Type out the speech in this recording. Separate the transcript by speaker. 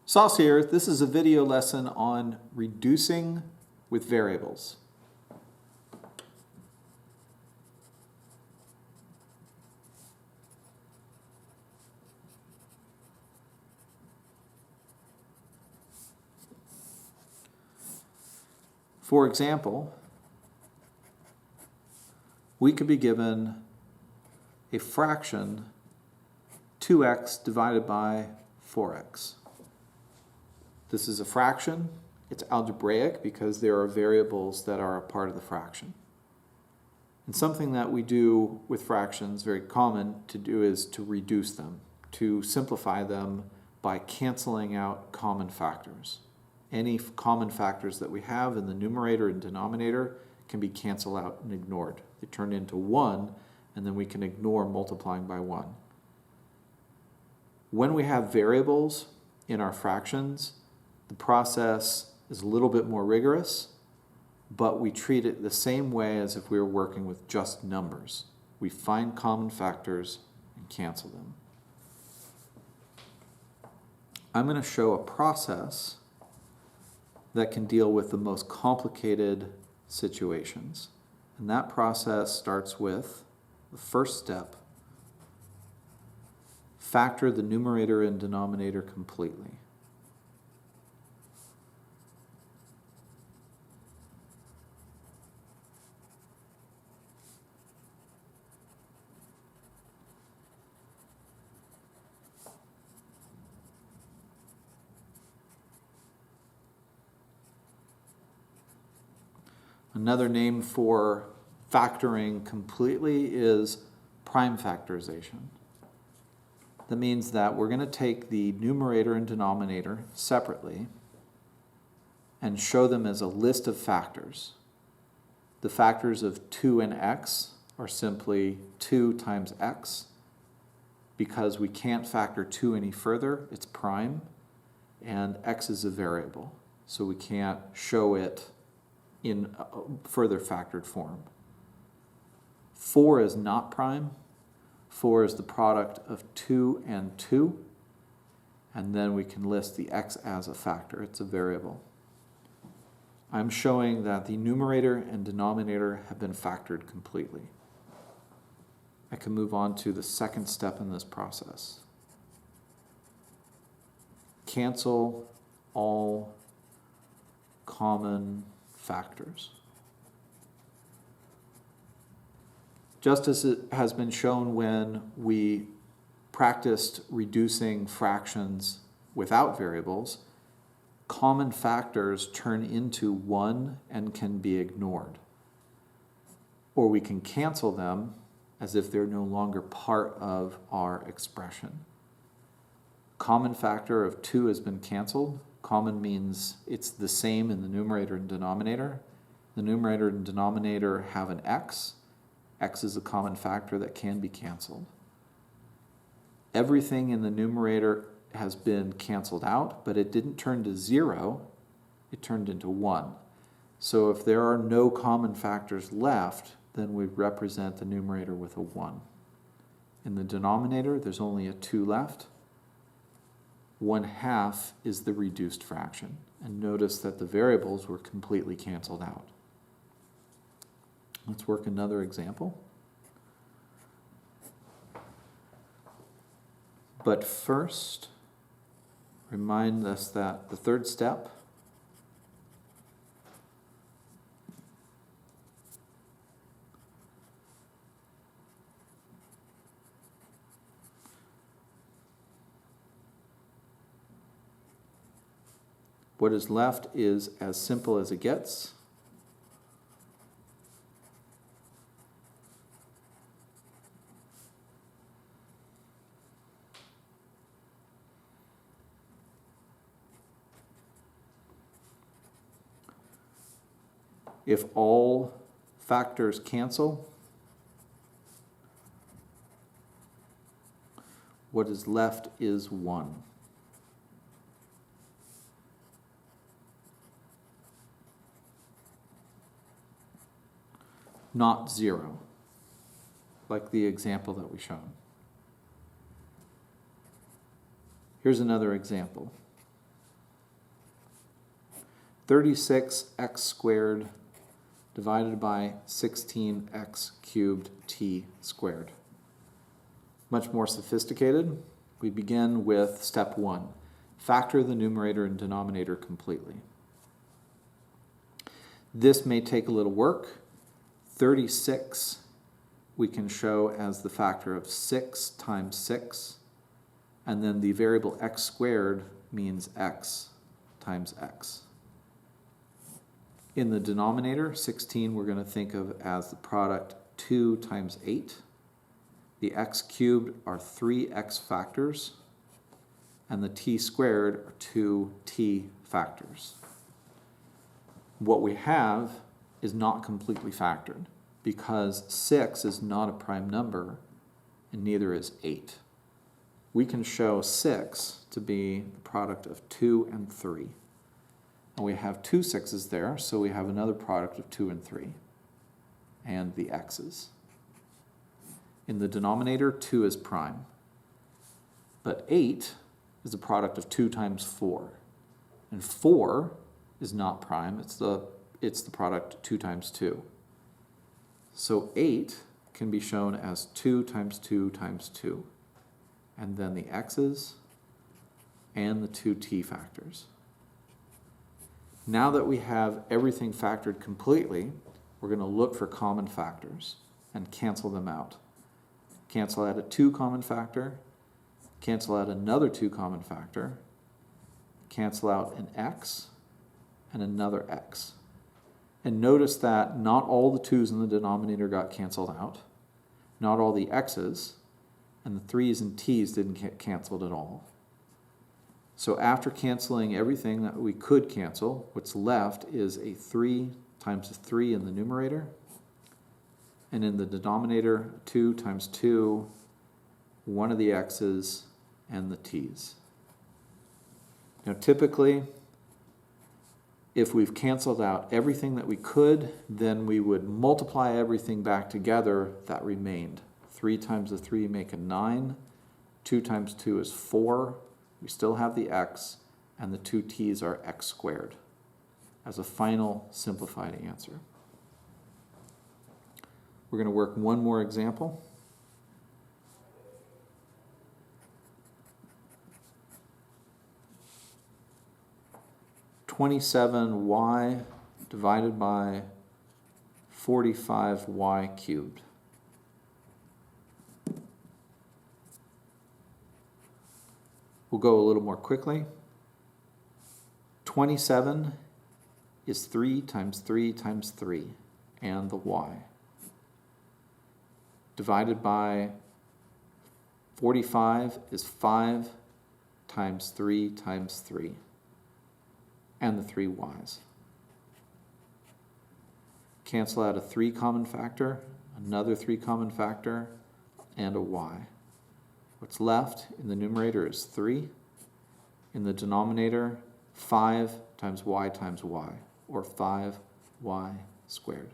Speaker 1: VLSos here. This is a video lesson on reducing with variables. For example, we could be given a fraction 2x divided by 4x. This is a fraction. It's algebraic because there are variables that are a part of the fraction. And something that we do with fractions, very common to do, is to reduce them, to simplify them by canceling out common factors. Any common factors that we have in the numerator and denominator can be canceled out and ignored. They turn into 1, and then we can ignore multiplying by 1. When we have variables in our fractions, the process is a little bit more rigorous, but we treat it the same way as if we were working with just numbers. We find common factors and cancel them. I'm going to show a process that can deal with the most complicated situations. And that process starts with the first step: factor the numerator and denominator completely. Another name for factoring completely is prime factorization. That means that we're going to take the numerator and denominator separately and show them as a list of factors. The factors of 2 and x are simply 2 times x. Because we can't factor 2 any further, it's prime, and x is a variable, so we can't show it in further factored form. 4 is not prime. 4 is the product of 2 and 2, and then we can list the x as a factor. It's a variable. I'm showing that the numerator and denominator have been factored completely. I can move on to the second step in this process. Cancel all common factors. Just as it has been shown when we practiced reducing fractions without variables, common factors turn into 1 and can be ignored. Or we can cancel them as if they're no longer part of our expression. Common factor of 2 has been canceled. Common means it's the same in the numerator and denominator. The numerator and denominator have an x. X is a common factor that can be canceled. Everything in the numerator has been canceled out, but it didn't turn to 0, it turned into 1. So if there are no common factors left, then we represent the numerator with a 1. In the denominator, there's only a 2 left. 1/2 is the reduced fraction. And notice that the variables were completely canceled out. Let's work another example. But first, remind us that the third step what is left is as simple as it gets. If all factors cancel, what is left is 1. Not 0. like the example that we've shown. Here's another example. 36x squared divided by 16x cubed t squared. Much more sophisticated. We begin with step 1. Factor the numerator and denominator completely. This may take a little work. 36 we can show as the factor of 6 times 6, and then the variable x squared means x times x. In the denominator, 16 we're going to think of as the product 2 times 8. The x cubed are 3x factors, and the t squared are 2t factors. What we have is not completely factored, because 6 is not a prime number, and neither is 8. We can show 6 to be the product of 2 and 3. And we have 2 6s there, so we have another product of 2 and 3, and the x's. In the denominator, 2 is prime, but 8 is a product of 2 times 4, and 4 is not prime, it's the product 2 times 2. So 8 can be shown as 2 times 2 times 2, and then the x's and the 2t factors. Now that we have everything factored completely, we're going to look for common factors and cancel them out. Cancel out a 2 common factor, cancel out another 2 common factor, cancel out an x and another x. And notice that not all the 2's in the denominator got canceled out, not all the x's, and the 3's and t's didn't get canceled at all. So after canceling everything that we could cancel, what's left is a 3 times a 3 in the numerator, and in the denominator, 2 times 2, one of the x's and the t's. Now typically, if we've canceled out everything that we could, then we would multiply everything back together that remained. 3 times the 3 make a 9, 2 times 2 is 4, we still have the x, and the 2 t's are x squared as a final simplified answer. We're going to work one more example. (27y) divided by 45y cubed. We'll go a little more quickly. 27 is 3 times 3 times 3, and the y. Divided by 45 is 5 times 3 times 3, and the 3 y's. Cancel out a 3 common factor, another 3 common factor, and a y. What's left in the numerator is 3. In the denominator, 5 times y, or 5y squared.